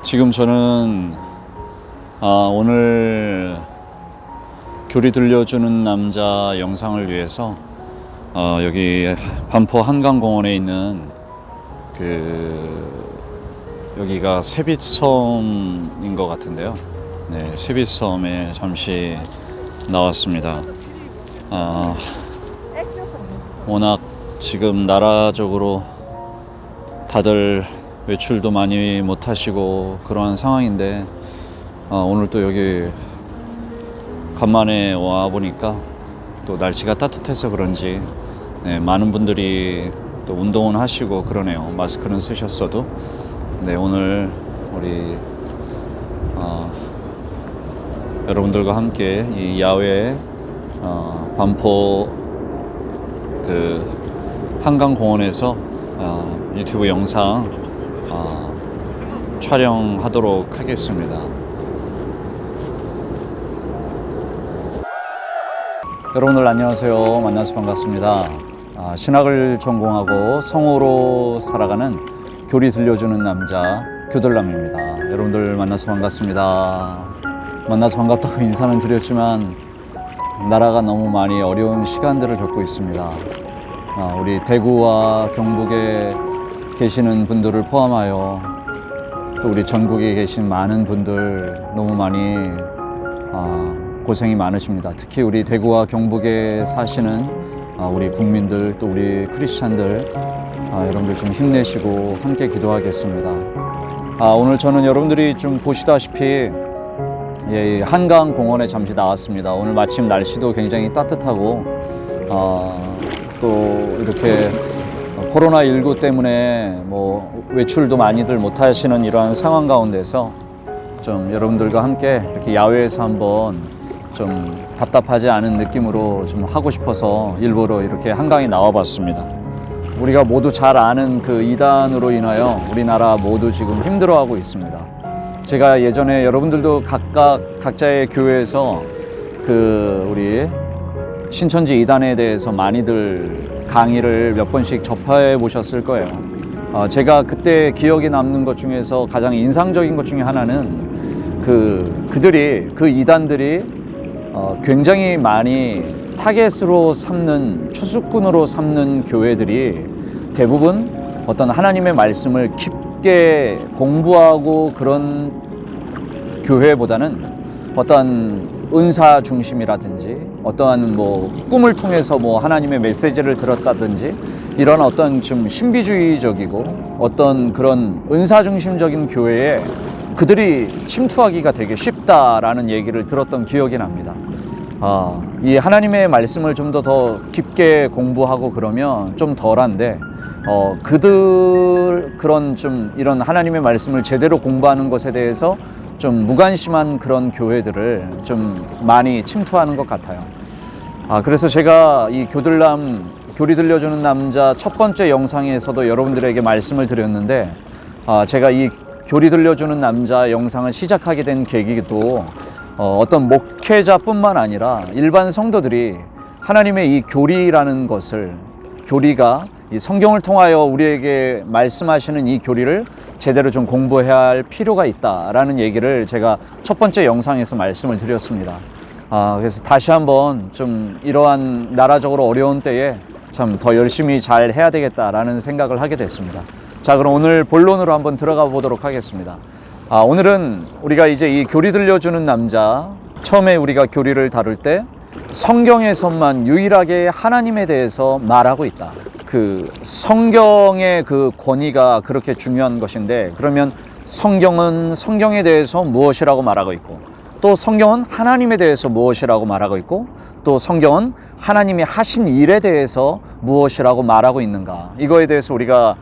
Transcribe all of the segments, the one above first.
지금 저는 오늘 교리 들려주는 남자 영상을 위해서 여기 반포 한강공원에 있는 여기가 세빛섬인 것 같은데요. 네, 세빛섬에 잠시 나왔습니다. 워낙 지금 나라적으로 다들 외출도 많이 못 하시고 그러한 상황인데 오늘 또 여기 간만에 와 보니까 또 날씨가 따뜻해서 그런지 많은 분들이 또 운동은 하시고 그러네요. 마스크는 쓰셨어도. 네, 오늘 우리 여러분들과 함께 이 야외 반포 한강공원에서 유튜브 영상 촬영하도록 하겠습니다. 여러분들 안녕하세요. 만나서 반갑습니다. 신학을 전공하고 성우로 살아가는 교리 들려주는 남자 교들남입니다. 여러분들 만나서 반갑습니다. 만나서 반갑다고 인사는 드렸지만 나라가 너무 많이 어려운 시간들을 겪고 있습니다. 우리 대구와 경북에 계시는 분들을 포함하여 또 우리 전국에 계신 많은 분들 너무 많이 고생이 많으십니다. 특히 우리 대구와 경북에 사시는 우리 국민들 또 우리 크리스찬들 여러분들 좀 힘내시고 함께 기도하겠습니다. 오늘 저는 여러분들이 좀 보시다시피 한강공원에 잠시 나왔습니다. 오늘 마침 날씨도 굉장히 따뜻하고 또 이렇게 코로나19 때문에 뭐 외출도 많이들 못 하시는 이러한 상황 가운데서 좀 여러분들과 함께 이렇게 야외에서 한번 좀 답답하지 않은 느낌으로 좀 하고 싶어서 일부러 이렇게 한강에 나와 봤습니다. 우리가 모두 잘 아는 그 이단으로 인하여 우리나라 모두 지금 힘들어하고 있습니다. 제가 예전에 여러분들도 각자의 교회에서 우리 신천지 이단에 대해서 많이들 강의를 몇 번씩 접해 보셨을 거예요. 제가 그때 기억에 남는 것 중에서 가장 인상적인 것 중에 하나는 그 이단들이 굉장히 많이 타겟으로 삼는 추수꾼으로 삼는 교회들이 대부분 어떤 하나님의 말씀을 깊게 공부하고 그런 교회보다는 어떤 은사 중심이라든지 어떠한 꿈을 통해서 하나님의 메시지를 들었다든지 이런 어떤 좀 신비주의적이고 어떤 그런 은사 중심적인 교회에 그들이 침투하기가 되게 쉽다라는 얘기를 들었던 기억이 납니다. 이 하나님의 말씀을 좀 더 깊게 공부하고 그러면 좀 덜한데 그런 좀 이런 하나님의 말씀을 제대로 공부하는 것에 대해서 좀 무관심한 그런 교회들을 좀 많이 침투하는 것 같아요. 그래서 제가 이 교리 들려주는 남자 첫 번째 영상에서도 여러분들에게 말씀을 드렸는데 제가 이 교리 들려주는 남자 영상을 시작하게 된 계기도 어떤 목회자뿐만 아니라 일반 성도들이 하나님의 이 교리라는 것을 교리가 이 성경을 통하여 우리에게 말씀하시는 이 교리를 제대로 좀 공부해야 할 필요가 있다라는 얘기를 제가 첫 번째 영상에서 말씀을 드렸습니다. 그래서 다시 한번 좀 이러한 나라적으로 어려운 때에 참 더 열심히 잘 해야 되겠다라는 생각을 하게 됐습니다. 자, 그럼 오늘 본론으로 한번 들어가 보도록 하겠습니다. 오늘은 우리가 이제 이 교리 들려주는 남자 처음에 우리가 교리를 다룰 때 성경에서만 유일하게 하나님에 대해서 말하고 있다. 성경의 권위가 그렇게 중요한 것인데 그러면 성경은 성경에 대해서 무엇이라고 말하고 있고 또 성경은 하나님에 대해서 무엇이라고 말하고 있고 또 성경은 하나님이 하신 일에 대해서 무엇이라고 말하고 있는가 이거에 대해서 우리가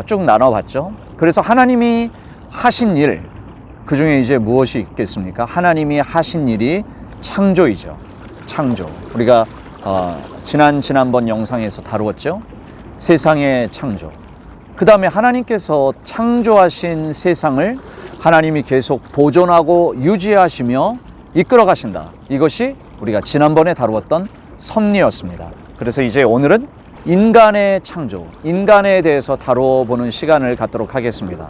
쭉 나눠봤죠. 그래서 하나님이 하신 일 그 중에 이제 무엇이 있겠습니까? 하나님이 하신 일이 창조이죠. 창조. 우리가 지난번 영상에서 다루었죠. 세상의 창조. 그 다음에 하나님께서 창조하신 세상을 하나님이 계속 보존하고 유지하시며 이끌어 가신다. 이것이 우리가 지난번에 다루었던 섭리였습니다. 그래서 이제 오늘은 인간의 창조, 인간에 대해서 다뤄보는 시간을 갖도록 하겠습니다.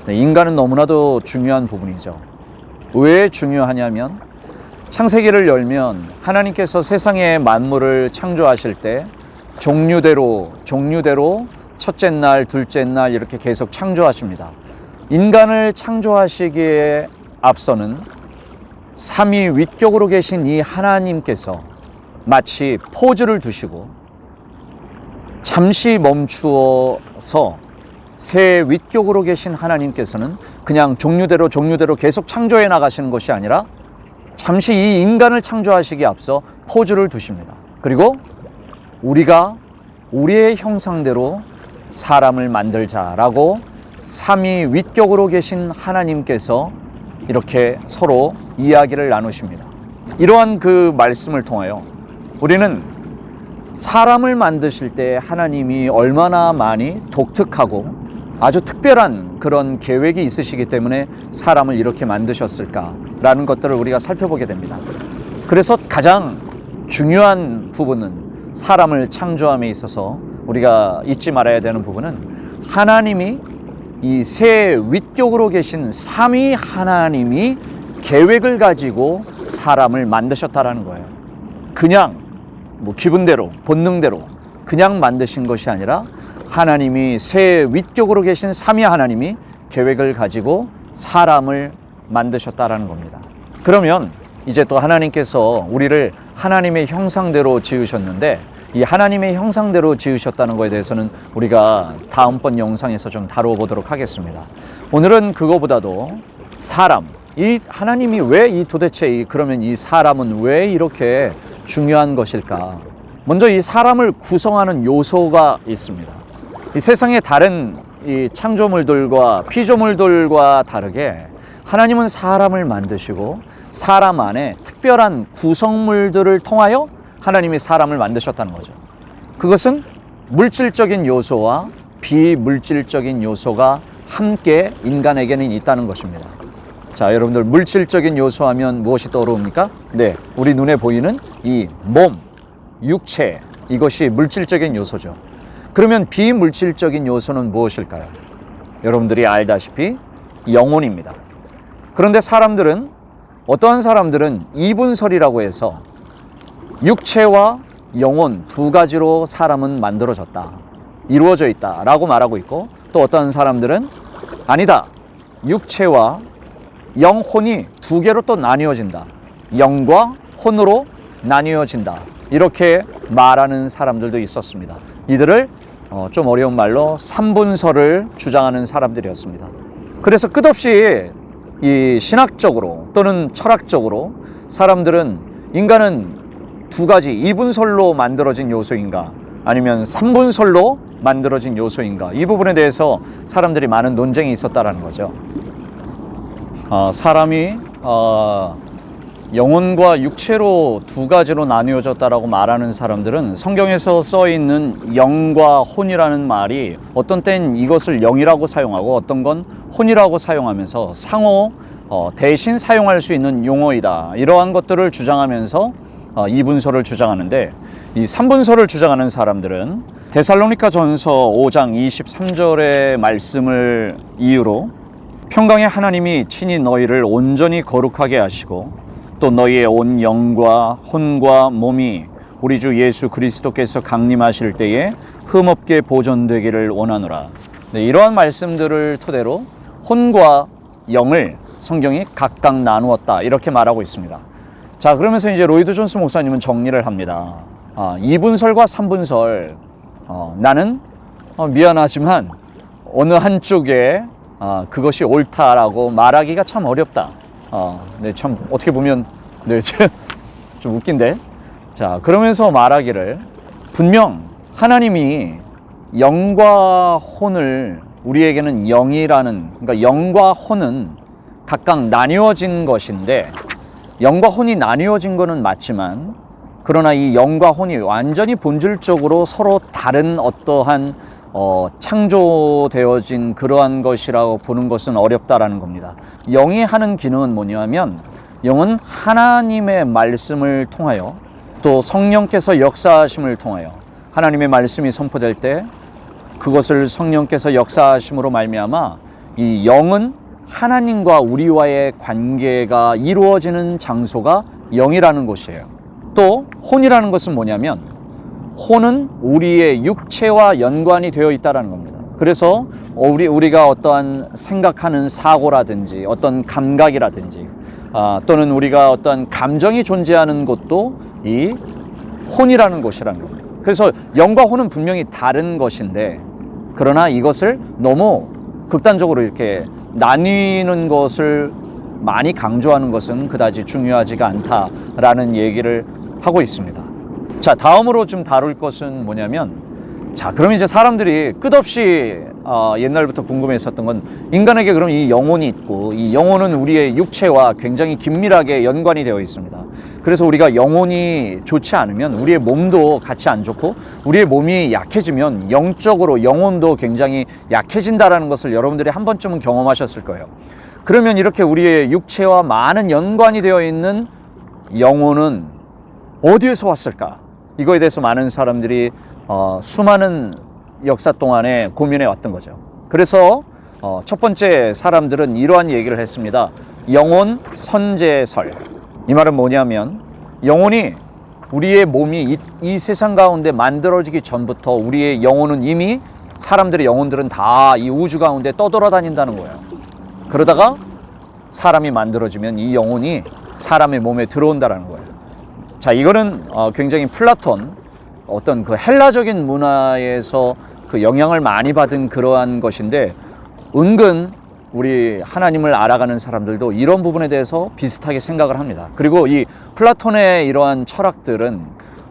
인간은 너무나도 중요한 부분이죠. 왜 중요하냐면 창세기를 열면 하나님께서 세상의 만물을 창조하실 때 종류대로 첫째 날, 둘째 날 이렇게 계속 창조하십니다. 인간을 창조하시기에 앞서는 삼위 위격으로 계신 이 하나님께서 마치 포즈를 두시고 잠시 멈추어서 새 위격으로 계신 하나님께서는 그냥 종류대로 계속 창조해 나가시는 것이 아니라 잠시 이 인간을 창조하시기에 앞서 포즈를 두십니다. 그리고 우리가 우리의 형상대로 사람을 만들자라고 삼위 위격으로 계신 하나님께서 이렇게 서로 이야기를 나누십니다. 이러한 그 말씀을 통하여 우리는 사람을 만드실 때 하나님이 얼마나 많이 독특하고 아주 특별한 그런 계획이 있으시기 때문에 사람을 이렇게 만드셨을까라는 것들을 우리가 살펴보게 됩니다. 그래서 가장 중요한 부분은 사람을 창조함에 있어서 우리가 잊지 말아야 되는 부분은 하나님이 이 새 위격으로 계신 삼위 하나님이 계획을 가지고 사람을 만드셨다라는 거예요. 그냥 기분대로 본능대로 그냥 만드신 것이 아니라 하나님이 새 위격으로 계신 삼위 하나님이 계획을 가지고 사람을 만드셨다라는 겁니다. 그러면 이제 또 하나님께서 우리를 하나님의 형상대로 지으셨는데 이 하나님의 형상대로 지으셨다는 것에 대해서는 우리가 다음번 영상에서 좀 다루어 보도록 하겠습니다. 오늘은 그거보다도 사람, 이 하나님이 왜 도대체 그러면 이 사람은 왜 이렇게 중요한 것일까? 먼저 이 사람을 구성하는 요소가 있습니다. 이 세상의 다른 이 창조물들과 피조물들과 다르게 하나님은 사람을 만드시고 사람 안에 특별한 구성물들을 통하여 하나님이 사람을 만드셨다는 거죠. 그것은 물질적인 요소와 비물질적인 요소가 함께 인간에게는 있다는 것입니다. 자, 여러분들 물질적인 요소 하면 무엇이 떠오릅니까? 네, 우리 눈에 보이는 이 몸, 육체, 이것이 물질적인 요소죠. 그러면 비물질적인 요소는 무엇일까요? 여러분들이 알다시피 영혼입니다. 그런데 어떠한 사람들은 이분설이라고 해서 육체와 영혼 두 가지로 사람은 만들어졌다, 이루어져 있다 라고 말하고 있고, 또 어떤 사람들은 아니다, 육체와 영혼이 두 개로 또 나뉘어진다, 영과 혼으로 나뉘어진다, 이렇게 말하는 사람들도 있었습니다. 이들을 좀 어려운 말로 삼분설을 주장하는 사람들이었습니다. 그래서 끝없이 이 신학적으로 또는 철학적으로 사람들은 인간은 두 가지, 이분설로 만들어진 요소인가 아니면 삼분설로 만들어진 요소인가, 이 부분에 대해서 사람들이 많은 논쟁이 있었다라는 거죠. 사람이 영혼과 육체로 두 가지로 나뉘어졌다라고 말하는 사람들은 성경에서 써 있는 영과 혼이라는 말이 어떤 땐 이것을 영이라고 사용하고 어떤 건 혼이라고 사용하면서 상호 대신 사용할 수 있는 용어이다, 이러한 것들을 주장하면서 이분설을 주장하는데, 이 삼분설을 주장하는 사람들은 데살로니가 전서 5장 23절의 말씀을 이유로 평강의 하나님이 친히 너희를 온전히 거룩하게 하시고 또 너희의 온 영과 혼과 몸이 우리 주 예수 그리스도께서 강림하실 때에 흠없게 보존되기를 원하노라. 네, 이러한 말씀들을 토대로 혼과 영을 성경이 각각 나누었다, 이렇게 말하고 있습니다. 자, 그러면서 이제 로이드 존스 목사님은 정리를 합니다. 이분설과 삼분설, 나는 미안하지만 어느 한쪽에 그것이 옳다라고 말하기가 참 어렵다. 네, 참 어떻게 보면 네, 좀 웃긴데. 자, 그러면서 말하기를 분명 하나님이 영과 혼을 우리에게는 그러니까 영과 혼은 각각 나뉘어진 것인데, 영과 혼이 나뉘어진 것은 맞지만 그러나 이 영과 혼이 완전히 본질적으로 서로 다른 어떠한 창조되어진 그러한 것이라고 보는 것은 어렵다라는 겁니다. 영이 하는 기능은 뭐냐면, 영은 하나님의 말씀을 통하여 또 성령께서 역사하심을 통하여 하나님의 말씀이 선포될 때 그것을 성령께서 역사하심으로 말미암아 이 영은 하나님과 우리와의 관계가 이루어지는 장소가 영이라는 곳이에요. 또 혼이라는 것은 뭐냐면 혼은 우리의 육체와 연관이 되어 있다는 겁니다. 그래서 우리가 어떠한 생각하는 사고라든지 어떤 감각이라든지 또는 우리가 어떠한 감정이 존재하는 곳도 이 혼이라는 곳이라는 겁니다. 그래서 영과 혼은 분명히 다른 것인데 그러나 이것을 너무 극단적으로 이렇게 나뉘는 것을 많이 강조하는 것은 그다지 중요하지가 않다라는 얘기를 하고 있습니다. 자, 다음으로 좀 다룰 것은 뭐냐면 자, 그럼 이제 사람들이 끝없이 옛날부터 궁금했었던 건 인간에게 그럼 이 영혼이 있고 이 영혼은 우리의 육체와 굉장히 긴밀하게 연관이 되어 있습니다. 그래서 우리가 영혼이 좋지 않으면 우리의 몸도 같이 안 좋고 우리의 몸이 약해지면 영적으로 영혼도 굉장히 약해진다라는 것을 여러분들이 한 번쯤은 경험하셨을 거예요. 그러면 이렇게 우리의 육체와 많은 연관이 되어 있는 영혼은 어디에서 왔을까? 이거에 대해서 많은 사람들이 수많은 역사 동안에 고민해 왔던 거죠. 그래서 첫 번째 사람들은 이러한 얘기를 했습니다. 영혼 선제설. 이 말은 뭐냐면 영혼이 우리의 몸이 이 세상 가운데 만들어지기 전부터 우리의 영혼은 이미 사람들의 영혼들은 다 이 우주 가운데 떠돌아다닌다는 거예요. 그러다가 사람이 만들어지면 이 영혼이 사람의 몸에 들어온다는 거예요. 자, 이거는 굉장히 플라톤 어떤 그 헬라적인 문화에서 그 영향을 많이 받은 그러한 것인데 은근 우리 하나님을 알아가는 사람들도 이런 부분에 대해서 비슷하게 생각을 합니다. 그리고 이 플라톤의 이러한 철학들은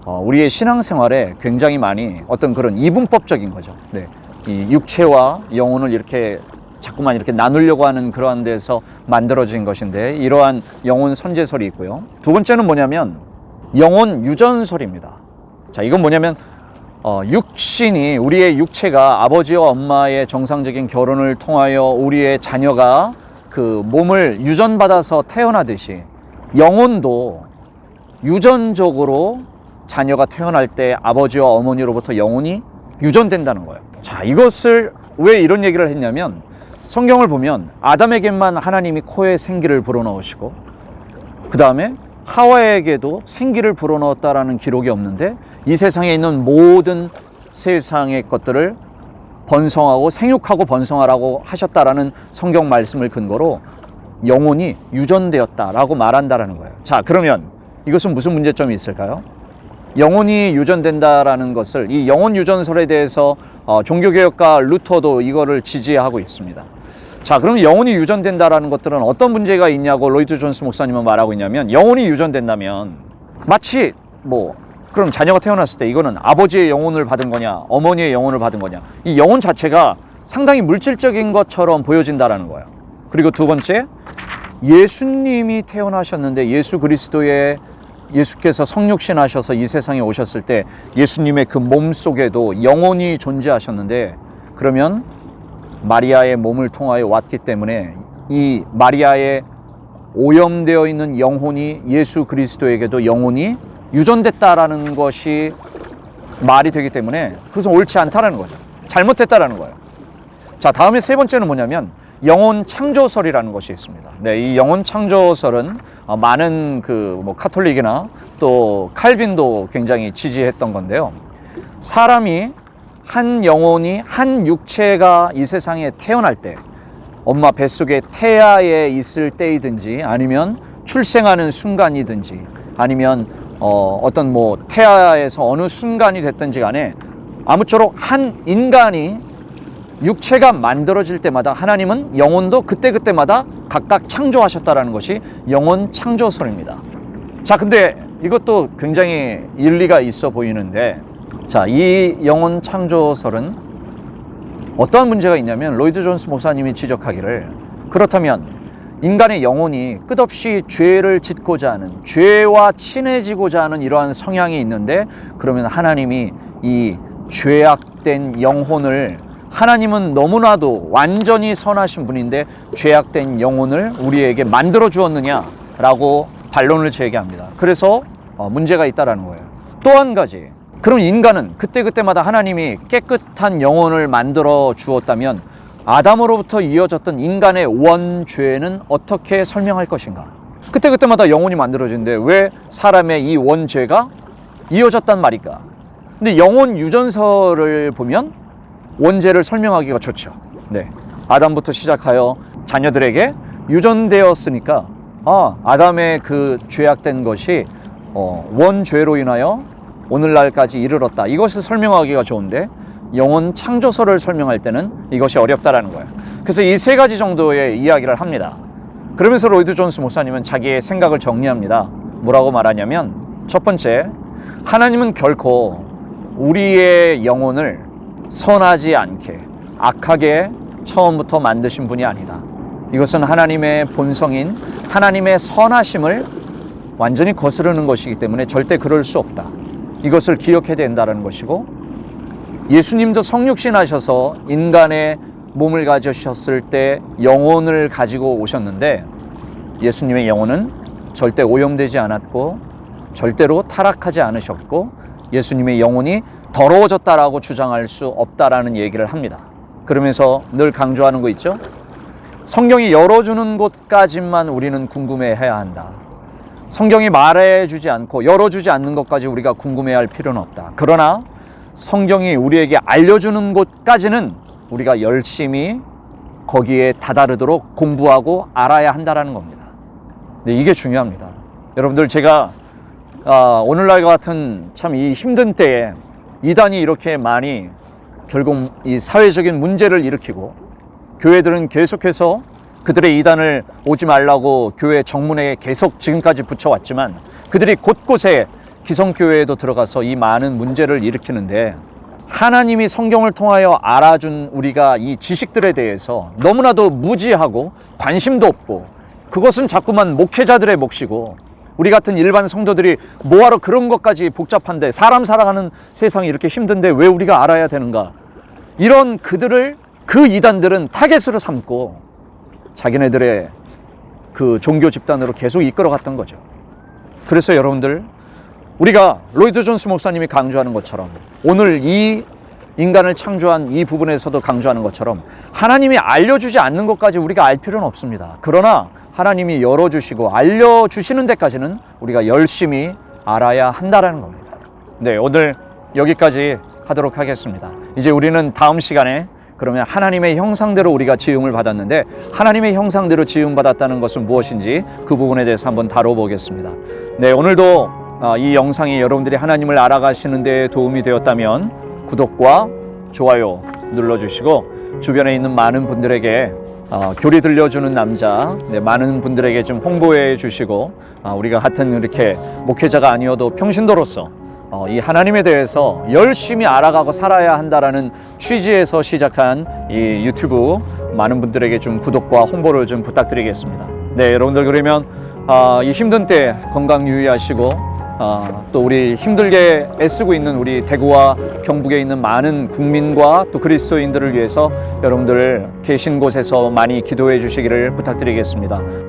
우리의 신앙생활에 굉장히 많이 어떤 그런 이분법적인 거죠. 네. 이 육체와 영혼을 이렇게 자꾸만 이렇게 나누려고 하는 그러한 데서 만들어진 것인데 이러한 영혼 선제설이 있고요. 두 번째는 뭐냐면 영혼 유전설입니다. 자, 이건 뭐냐면 육신이 우리의 육체가 아버지와 엄마의 정상적인 결혼을 통하여 우리의 자녀가 그 몸을 유전받아서 태어나듯이 영혼도 유전적으로 자녀가 태어날 때 아버지와 어머니로부터 영혼이 유전된다는 거예요. 자, 이것을 왜 이런 얘기를 했냐면 성경을 보면 아담에게만 하나님이 코에 생기를 불어넣으시고 그 다음에 하와에게도 생기를 불어넣었다라는 기록이 없는데 이 세상에 있는 모든 세상의 것들을 번성하고 생육하고 번성하라고 하셨다라는 성경 말씀을 근거로 영혼이 유전되었다라고 말한다라는 거예요. 자, 그러면 이것은 무슨 문제점이 있을까요? 영혼이 유전된다라는 것을 이 영혼 유전설에 대해서 종교개혁가 루터도 이거를 지지하고 있습니다. 자, 그럼 영혼이 유전된다라는 것들은 어떤 문제가 있냐고 로이드 존스 목사님은 말하고 있냐면 영혼이 유전된다면 마치 그럼 자녀가 태어났을 때 이거는 아버지의 영혼을 받은 거냐 어머니의 영혼을 받은 거냐 이 영혼 자체가 상당히 물질적인 것처럼 보여진다라는 거예요. 그리고 두 번째, 예수님이 태어나셨는데 예수께서 성육신 하셔서 이 세상에 오셨을 때 예수님의 그 몸 속에도 영혼이 존재하셨는데 그러면 마리아의 몸을 통하여 왔기 때문에 이 마리아의 오염되어 있는 영혼이 예수 그리스도에게도 영혼이 유전됐다라는 것이 말이 되기 때문에 그것은 옳지 않다라는 거죠. 잘못됐다라는 거예요. 자, 다음에 세 번째는 뭐냐면 영혼 창조설이라는 것이 있습니다. 네, 이 영혼 창조설은 많은 카톨릭이나 또 칼빈도 굉장히 지지했던 건데요. 사람이 한 영혼이 한 육체가 이 세상에 태어날 때 엄마 뱃속에 태아에 있을 때이든지 아니면 출생하는 순간이든지 아니면 어떤 태아에서 어느 순간이 됐든지 간에 아무쪼록 한 인간이 육체가 만들어질 때마다 하나님은 영혼도 그때그때마다 각각 창조하셨다라는 것이 영혼 창조설입니다. 자, 근데 이것도 굉장히 일리가 있어 보이는데 자, 이 영혼 창조설은 어떠한 문제가 있냐면 로이드 존스 목사님이 지적하기를 그렇다면 인간의 영혼이 끝없이 죄를 짓고자 하는 죄와 친해지고자 하는 이러한 성향이 있는데 그러면 하나님이 이 죄악된 영혼을 하나님은 너무나도 완전히 선하신 분인데 죄악된 영혼을 우리에게 만들어 주었느냐라고 반론을 제기합니다. 그래서 문제가 있다라는 거예요. 또 한 가지, 그럼 인간은 그때그때마다 하나님이 깨끗한 영혼을 만들어 주었다면 아담으로부터 이어졌던 인간의 원죄는 어떻게 설명할 것인가? 그때마다 영혼이 만들어지는데 왜 사람의 이 원죄가 이어졌단 말인가? 근데 영혼 유전설을 보면 원죄를 설명하기가 좋죠. 네, 아담부터 시작하여 자녀들에게 유전되었으니까 아담의 그 죄악된 것이 원죄로 인하여 오늘날까지 이르렀다. 이것을 설명하기가 좋은데 영혼 창조설을 설명할 때는 이것이 어렵다라는 거예요. 그래서 이 세 가지 정도의 이야기를 합니다. 그러면서 로이드 존스 목사님은 자기의 생각을 정리합니다. 뭐라고 말하냐면, 첫 번째, 하나님은 결코 우리의 영혼을 선하지 않게 악하게 처음부터 만드신 분이 아니다. 이것은 하나님의 본성인 하나님의 선하심을 완전히 거스르는 것이기 때문에 절대 그럴 수 없다. 이것을 기억해야 된다는 것이고, 예수님도 성육신 하셔서 인간의 몸을 가지셨을 때 영혼을 가지고 오셨는데 예수님의 영혼은 절대 오염되지 않았고 절대로 타락하지 않으셨고 예수님의 영혼이 더러워졌다라고 주장할 수 없다라는 얘기를 합니다. 그러면서 늘 강조하는 거 있죠? 성경이 열어주는 것까지만 우리는 궁금해해야 한다. 성경이 말해주지 않고 열어주지 않는 것까지 우리가 궁금해할 필요는 없다. 그러나 성경이 우리에게 알려주는 것까지는 우리가 열심히 거기에 다다르도록 공부하고 알아야 한다는 겁니다. 네, 이게 중요합니다. 여러분들, 제가 오늘날과 같은 참 이 힘든 때에 이단이 이렇게 많이 결국 이 사회적인 문제를 일으키고 교회들은 계속해서 그들의 이단을 오지 말라고 교회 정문에 계속 지금까지 붙여왔지만 그들이 곳곳에 기성교회에도 들어가서 이 많은 문제를 일으키는데, 하나님이 성경을 통하여 알아준 우리가 이 지식들에 대해서 너무나도 무지하고 관심도 없고, 그것은 자꾸만 목회자들의 몫이고 우리 같은 일반 성도들이 뭐하러 그런 것까지 복잡한데, 사람 살아가는 세상이 이렇게 힘든데 왜 우리가 알아야 되는가, 이런 그 이단들은 타겟으로 삼고 자기네들의 그 종교 집단으로 계속 이끌어갔던 거죠. 그래서 여러분들, 우리가 로이드 존스 목사님이 강조하는 것처럼 오늘 이 인간을 창조한 이 부분에서도 강조하는 것처럼 하나님이 알려주지 않는 것까지 우리가 알 필요는 없습니다. 그러나 하나님이 열어주시고 알려주시는 데까지는 우리가 열심히 알아야 한다는 겁니다. 네, 오늘 여기까지 하도록 하겠습니다. 이제 우리는 다음 시간에 그러면 하나님의 형상대로 우리가 지음을 받았는데 하나님의 형상대로 지음받았다는 것은 무엇인지 그 부분에 대해서 한번 다뤄보겠습니다. 네, 오늘도 이 영상이 여러분들이 하나님을 알아가시는 데 도움이 되었다면 구독과 좋아요 눌러주시고 주변에 있는 많은 분들에게 교리 들려주는 남자, 많은 분들에게 좀 홍보해 주시고 우리가 같은 이렇게 목회자가 아니어도 평신도로서 이 하나님에 대해서 열심히 알아가고 살아야 한다라는 취지에서 시작한 이 유튜브 많은 분들에게 좀 구독과 홍보를 좀 부탁드리겠습니다. 네, 여러분들, 그러면 이 힘든 때 건강 유의하시고 또 우리 힘들게 애쓰고 있는 우리 대구와 경북에 있는 많은 국민과 또 그리스도인들을 위해서 여러분들 계신 곳에서 많이 기도해 주시기를 부탁드리겠습니다.